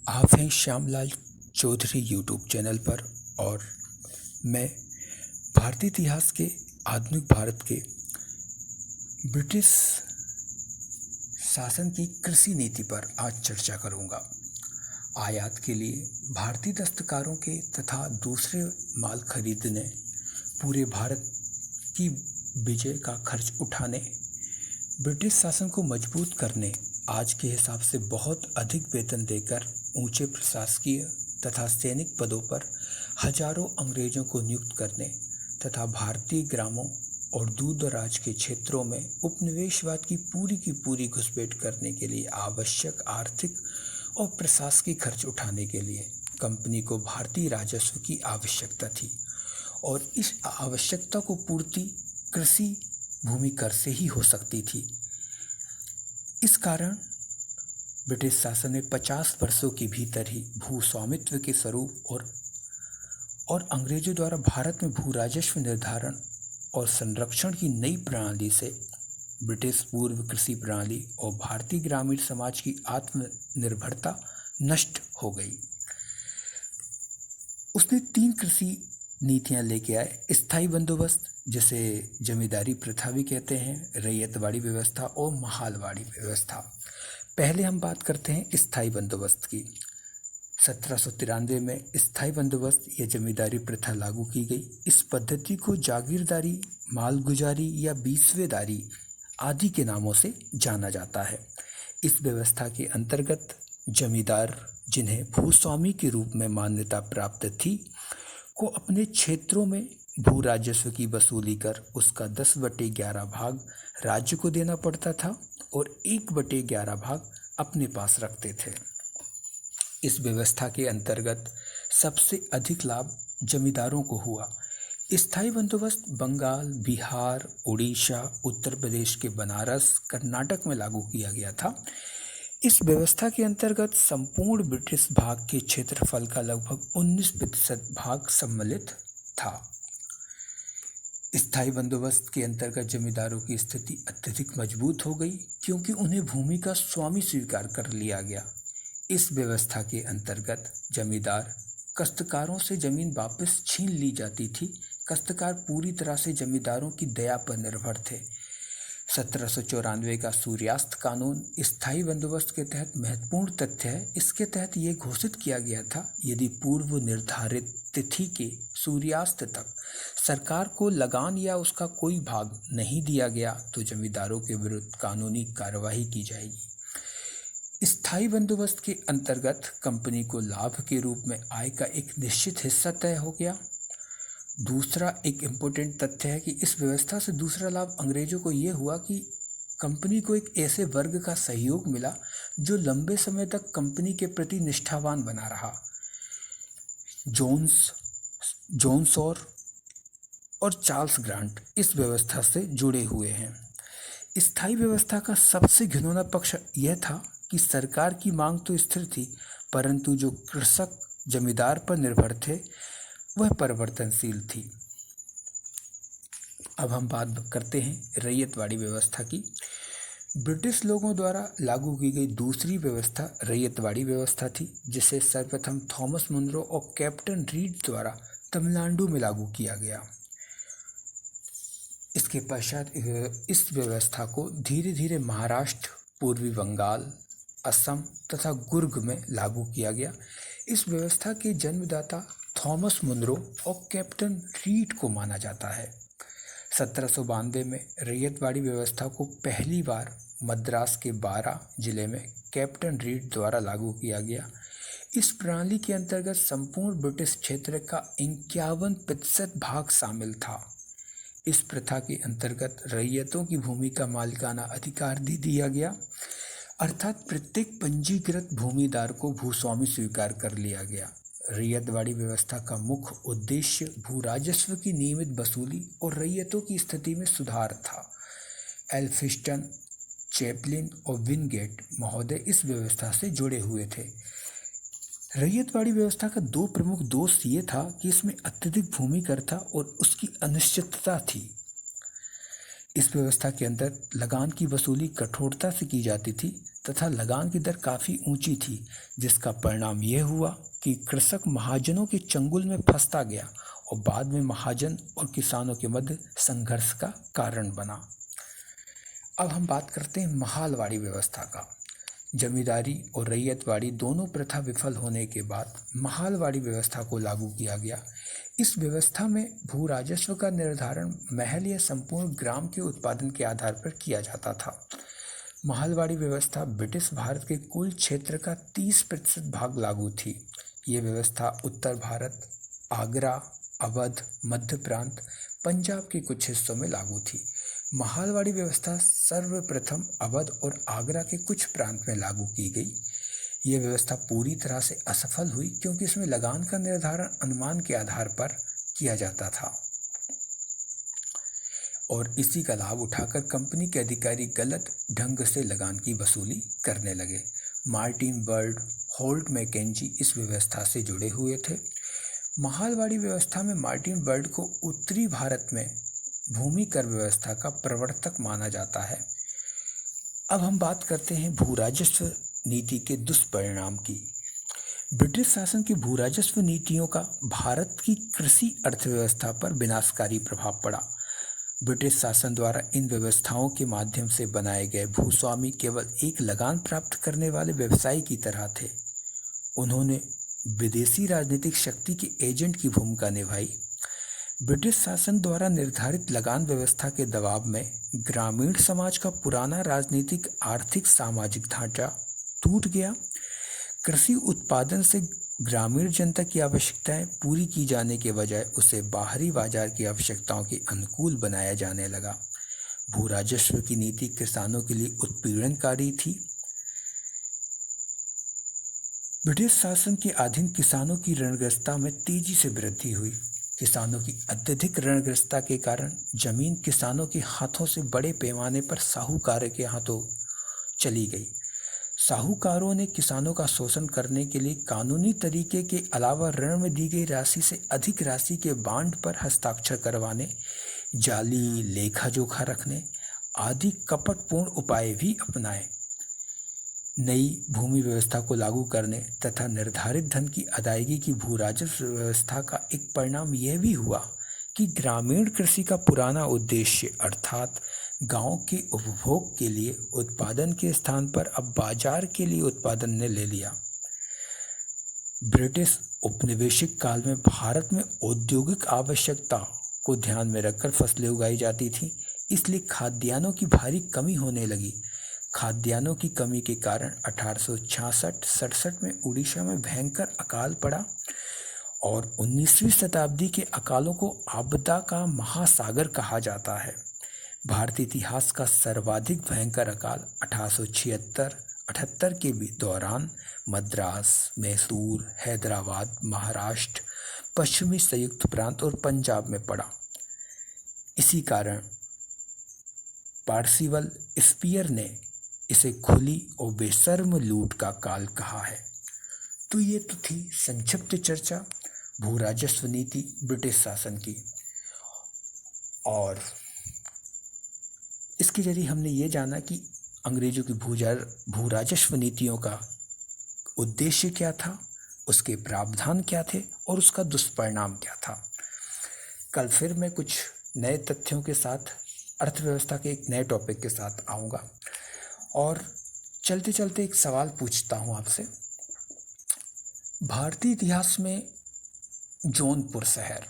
आप हैं Shyamlal Chaudhary YouTube channel पर और मैं भारतीय इतिहास के आधुनिक भारत के ब्रिटिश शासन की कृषि नीति पर आज चर्चा करूंगा। आयात के लिए भारतीय दस्तकारों के तथा दूसरे माल खरीदने, पूरे भारत की विजय का खर्च उठाने, ब्रिटिश शासन को मजबूत करने, आज के हिसाब से बहुत अधिक वेतन देकर ऊंचे प्रशासकीय तथा सैनिक पदों पर हजारों अंग्रेजों को नियुक्त करने तथा भारतीय ग्रामों और दूर दराज के क्षेत्रों में उपनिवेशवाद की पूरी घुसपैठ करने के लिए आवश्यक आर्थिक और प्रशासकीय खर्च उठाने के लिए कंपनी को भारतीय राजस्व की आवश्यकता थी और इस आवश्यकता को पूर्ति कृषि भूमि कर से ही हो सकती थी। इस कारण ब्रिटिश शासन ने 50 वर्षों के भीतर ही भू स्वामित्व के स्वरूप और अंग्रेजों द्वारा भारत में भू राजस्व निर्धारण और संरक्षण की नई प्रणाली से ब्रिटिश पूर्व कृषि प्रणाली और भारतीय ग्रामीण समाज की आत्मनिर्भरता नष्ट हो गई। उसने 3 कृषि नीतियां लेके आए। स्थायी बंदोबस्त, जिसे जमींदारी प्रथा भी कहते हैं, रैयतवाड़ी व्यवस्था और महालवाड़ी व्यवस्था। पहले हम बात करते हैं स्थायी बंदोबस्त की। 1793 में स्थायी बंदोबस्त या जमींदारी प्रथा लागू की गई। इस पद्धति को जागीरदारी, मालगुजारी या बीसवेदारी आदि के नामों से जाना जाता है। इस व्यवस्था के अंतर्गत जमींदार, जिन्हें भूस्वामी के रूप में मान्यता प्राप्त थी, को अपने क्षेत्रों में भू राजस्व की वसूली कर उसका 10/11 भाग राज्य को देना पड़ता था और 1/11 भाग अपने पास रखते थे। इस व्यवस्था के अंतर्गत सबसे अधिक लाभ जमींदारों को हुआ। स्थायी बंदोबस्त बंगाल, बिहार, उड़ीसा, उत्तर प्रदेश के बनारस, कर्नाटक में लागू किया गया था। इस व्यवस्था के अंतर्गत संपूर्ण ब्रिटिश भाग के क्षेत्रफल का लगभग 19% भाग सम्मिलित था। स्थायी बंदोबस्त के अंतर्गत जमींदारों की स्थिति अत्यधिक मजबूत हो गई क्योंकि उन्हें भूमि का स्वामी स्वीकार कर लिया गया। इस व्यवस्था के अंतर्गत जमींदार काश्तकारों से जमीन वापस छीन ली जाती थी। काश्तकार पूरी तरह से जमींदारों की दया पर निर्भर थे। 1794 का सूर्यास्त कानून स्थायी बंदोबस्त के तहत महत्वपूर्ण तथ्य है। इसके तहत यह घोषित किया गया था, यदि पूर्व निर्धारित तिथि के सूर्यास्त तक सरकार को लगान या उसका कोई भाग नहीं दिया गया तो जमींदारों के विरुद्ध कानूनी कार्यवाही की जाएगी। स्थायी बंदोबस्त के अंतर्गत कंपनी को लाभ के रूप में आय का एक निश्चित हिस्सा तय हो गया। दूसरा एक इम्पोर्टेंट तथ्य है कि इस व्यवस्था से दूसरा लाभ अंग्रेजों को ये हुआ कि कंपनी को एक ऐसे वर्ग का सहयोग मिला जो लंबे समय तक कंपनी के प्रति निष्ठावान बना रहा। जोन्स और चार्ल्स ग्रांट इस व्यवस्था से जुड़े हुए हैं। स्थायी व्यवस्था का सबसे घिनौना पक्ष यह था कि सरकार की मांग तो स्थिर थी, परंतु जो कृषक जमींदार पर निर्भर थे वह परिवर्तनशील थी। अब हम बात करते हैं रैयतवाड़ी व्यवस्था की। ब्रिटिश लोगों द्वारा लागू की गई दूसरी व्यवस्था रैयतवाड़ी व्यवस्था थी, जिसे सर्वप्रथम थॉमस मुनरो और कैप्टन रीड द्वारा तमिलनाडु में लागू किया गया। इसके पश्चात इस व्यवस्था को धीरे धीरे महाराष्ट्र, पूर्वी बंगाल, असम तथा कुर्ग में लागू किया गया। इस व्यवस्था के जन्मदाता थॉमस मुनरो और कैप्टन रीड को माना जाता है। 1792 में रैयतवाड़ी व्यवस्था को पहली बार मद्रास के 12 जिले में कैप्टन रीड द्वारा लागू किया गया। इस प्रणाली के अंतर्गत संपूर्ण ब्रिटिश क्षेत्र का 51% भाग शामिल था। इस प्रथा के अंतर्गत रैयतों की भूमि का मालिकाना अधिकार दे दिया गया, अर्थात प्रत्येक पंजीकृत भूमिदार को भूस्वामी स्वीकार कर लिया गया। रैयतवाड़ी व्यवस्था का मुख्य उद्देश्य भू राजस्व की नियमित वसूली और रैयतों की स्थिति में सुधार था। एल्फिंस्टन, चैपलिन और विनगेट महोदय इस व्यवस्था से जुड़े हुए थे। रैयतवाड़ी व्यवस्था का 2 प्रमुख दोष ये था कि इसमें अत्यधिक भूमि कर था और उसकी अनिश्चितता थी। इस व्यवस्था के अंदर लगान की वसूली कठोरता से की जाती थी तथा लगान की दर काफ़ी ऊंची थी, जिसका परिणाम यह हुआ कि कृषक महाजनों के चंगुल में फंसता गया और बाद में महाजन और किसानों के मध्य संघर्ष का कारण बना। अब हम बात करते हैं महालवाड़ी व्यवस्था का। जमींदारी और रैयतवाड़ी दोनों प्रथा विफल होने के बाद महालवाड़ी व्यवस्था को लागू किया गया। इस व्यवस्था में भू राजस्व का निर्धारण महल या संपूर्ण ग्राम के उत्पादन के आधार पर किया जाता था। महालवाड़ी व्यवस्था ब्रिटिश भारत के कुल क्षेत्र का 30% भाग लागू थी। ये व्यवस्था उत्तर भारत, आगरा, अवध, मध्य प्रांत, पंजाब के कुछ हिस्सों में लागू थी। महालवाड़ी व्यवस्था सर्वप्रथम अवध और आगरा के कुछ प्रांत में लागू की गई। यह व्यवस्था पूरी तरह से असफल हुई क्योंकि इसमें लगान का निर्धारण अनुमान के आधार पर किया जाता था और इसी का लाभ उठाकर कंपनी के अधिकारी गलत ढंग से लगान की वसूली करने लगे। मार्टिन बर्ड, होल्ट मैकेंजी इस व्यवस्था से जुड़े हुए थे। महालवाड़ी व्यवस्था में मार्टिन बर्ड को उत्तरी भारत में भूमि कर व्यवस्था का प्रवर्तक माना जाता है। अब हम बात करते हैं भू राजस्व नीति के दुष्परिणाम की। ब्रिटिश शासन की भू राजस्व नीतियों का भारत की कृषि अर्थव्यवस्था पर विनाशकारी प्रभाव पड़ा। ब्रिटिश शासन द्वारा इन व्यवस्थाओं के माध्यम से बनाए गए भूस्वामी केवल एक लगान प्राप्त करने वाले व्यवसायी की तरह थे। उन्होंने विदेशी राजनीतिक शक्ति के एजेंट की भूमिका निभाई। ब्रिटिश शासन द्वारा निर्धारित लगान व्यवस्था के दबाव में ग्रामीण समाज का पुराना राजनीतिक, आर्थिक, सामाजिक ढांचा टूट गया। कृषि उत्पादन से ग्रामीण जनता की आवश्यकताएं पूरी की जाने के बजाय उसे बाहरी बाजार की आवश्यकताओं के अनुकूल बनाया जाने लगा। भू राजस्व की नीति किसानों के लिए उत्पीड़नकारी थी। ब्रिटिश शासन के अधीन किसानों की ऋणग्रस्तता में तेजी से वृद्धि हुई। किसानों की अत्यधिक ऋणग्रस्तता के कारण जमीन किसानों के हाथों से बड़े पैमाने पर साहूकारों के हाथों चली गई। साहूकारों ने किसानों का शोषण करने के लिए कानूनी तरीके के अलावा ऋण में दी गई राशि से अधिक राशि के बांड पर हस्ताक्षर करवाने, जाली लेखा जोखा रखने आदि कपटपूर्ण उपाय भी अपनाए। नई भूमि व्यवस्था को लागू करने तथा निर्धारित धन की अदायगी की भू राजस्व व्यवस्था का एक परिणाम यह भी हुआ कि ग्रामीण कृषि का पुराना उद्देश्य अर्थात गांव के उपभोग के लिए उत्पादन के स्थान पर अब बाजार के लिए उत्पादन ने ले लिया। ब्रिटिश उपनिवेशिक काल में भारत में औद्योगिक आवश्यकता को ध्यान में रखकर फसलें उगाई जाती थीं, इसलिए खाद्यान्नों की भारी कमी होने लगी। खाद्यान्नों की कमी के कारण 1866-67 में उड़ीसा में भयंकर अकाल पड़ा और 19वीं शताब्दी के अकालों को आपदा का महासागर कहा जाता है। भारतीय इतिहास का सर्वाधिक भयंकर अकाल 1876-78 के दौरान मद्रास, मैसूर, हैदराबाद, महाराष्ट्र, पश्चिमी संयुक्त प्रांत और पंजाब में पड़ा। इसी कारण पार्सिवल स्पीयर ने इसे खुली और बेशर्म लूट का काल कहा है। तो ये तो थी संक्षिप्त चर्चा भू राजस्व नीति ब्रिटिश शासन की, और इसके जरिए हमने ये जाना कि अंग्रेजों की भू राजस्व नीतियों का उद्देश्य क्या था, उसके प्रावधान क्या थे और उसका दुष्परिणाम क्या था। कल फिर मैं कुछ नए तथ्यों के साथ अर्थव्यवस्था के एक नए टॉपिक के साथ आऊँगा। और चलते चलते एक सवाल पूछता हूँ आपसे। भारतीय इतिहास में जौनपुर शहर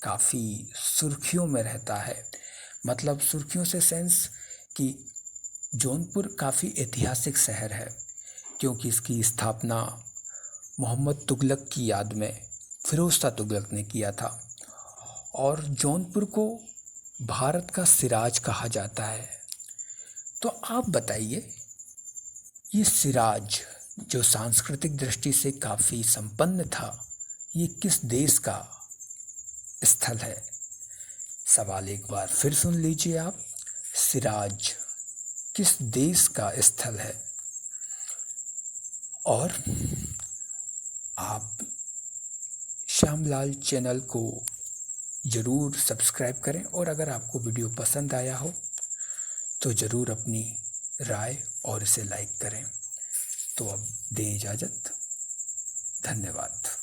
काफ़ी सुर्खियों में रहता है। मतलब सुर्खियों से सेंस कि जौनपुर काफ़ी ऐतिहासिक शहर है, क्योंकि इसकी स्थापना मोहम्मद तुगलक की याद में फिरोज शाह तुगलक ने किया था। और जौनपुर को भारत का सिराज कहा जाता है। तो आप बताइए, ये सिराज जो सांस्कृतिक दृष्टि से काफ़ी संपन्न था, ये किस देश का स्थल है? सवाल एक बार फिर सुन लीजिए आप। सिराज किस देश का स्थल है? और आप श्यामलाल चैनल को ज़रूर सब्सक्राइब करें, और अगर आपको वीडियो पसंद आया हो तो ज़रूर अपनी राय और इसे लाइक करें। तो अब दें इजाज़त। धन्यवाद।